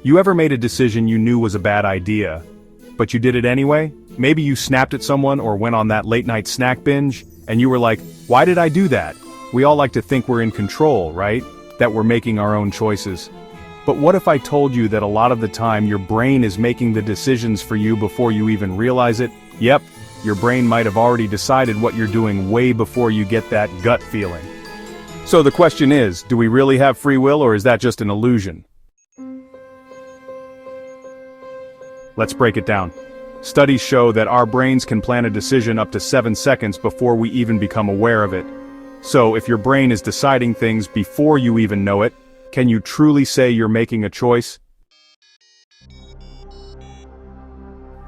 You ever made a decision you knew was a bad idea, but you did it anyway? Maybe you snapped at someone or went on that late-night snack binge, and you were like, why did I do that? We all like to think we're in control, right? That we're making our own choices. But what if I told you that a lot of the time your brain is making the decisions for you before you even realize it? Yep, your brain might have already decided what you're doing way before you get that gut feeling. So the question is, do we really have free will, or is that just an illusion? Let's break it down. Studies show that our brains can plan a decision up to 7 seconds before we even become aware of it. So if your brain is deciding things before you even know it, can you truly say you're making a choice?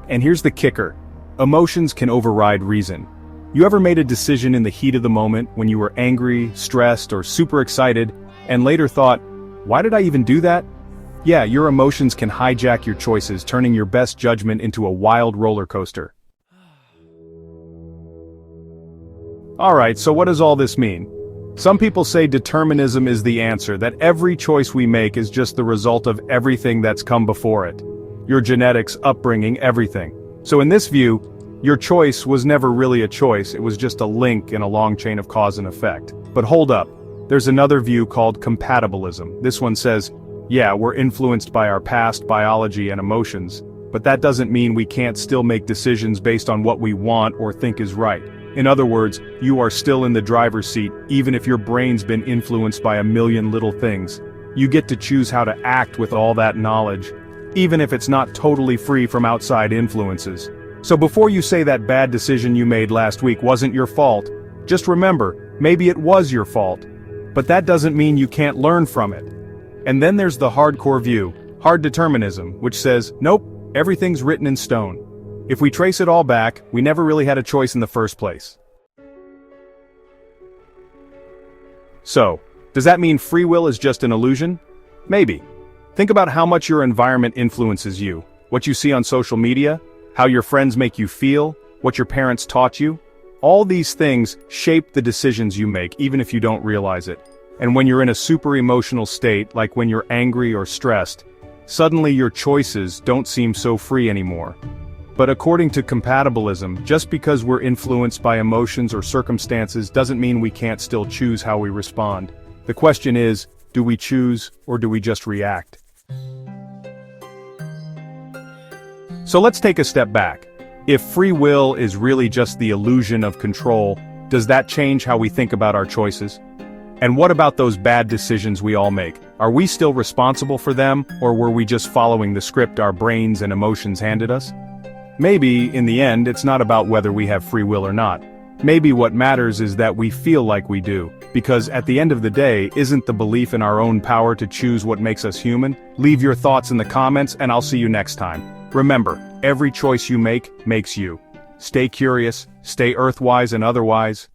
And here's the kicker. Emotions can override reason. You ever made a decision in the heat of the moment when you were angry, stressed, or super excited, and later thought, why did I even do that? Yeah, your emotions can hijack your choices, turning your best judgment into a wild roller coaster. Alright, so what does all this mean? Some people say determinism is the answer, that every choice we make is just the result of everything that's come before it. Your genetics, upbringing, everything. So in this view, your choice was never really a choice, it was just a link in a long chain of cause and effect. But hold up, there's another view called compatibilism. This one says, yeah, we're influenced by our past, biology, and emotions, but that doesn't mean we can't still make decisions based on what we want or think is right. In other words, you are still in the driver's seat, even if your brain's been influenced by a million little things. You get to choose how to act with all that knowledge, even if it's not totally free from outside influences. So before you say that bad decision you made last week wasn't your fault, just remember, maybe it was your fault. But that doesn't mean you can't learn from it. And then there's the hardcore view, hard determinism, which says, nope, everything's written in stone. If we trace it all back, we never really had a choice in the first place. So, does that mean free will is just an illusion? Maybe. Think about how much your environment influences you, what you see on social media, how your friends make you feel, what your parents taught you. All these things shape the decisions you make, even if you don't realize it. And when you're in a super emotional state, like when you're angry or stressed, suddenly your choices don't seem so free anymore. But according to compatibilism, just because we're influenced by emotions or circumstances doesn't mean we can't still choose how we respond. The question is, do we choose or do we just react? So let's take a step back. If free will is really just the illusion of control, does that change how we think about our choices? And what about those bad decisions we all make? Are we still responsible for them, or were we just following the script our brains and emotions handed us? Maybe, in the end, it's not about whether we have free will or not. Maybe what matters is that we feel like we do, because at the end of the day, isn't the belief in our own power to choose what makes us human? Leave your thoughts in the comments, and I'll see you next time. Remember, every choice you make makes you. Stay curious, stay earthwise and otherwise.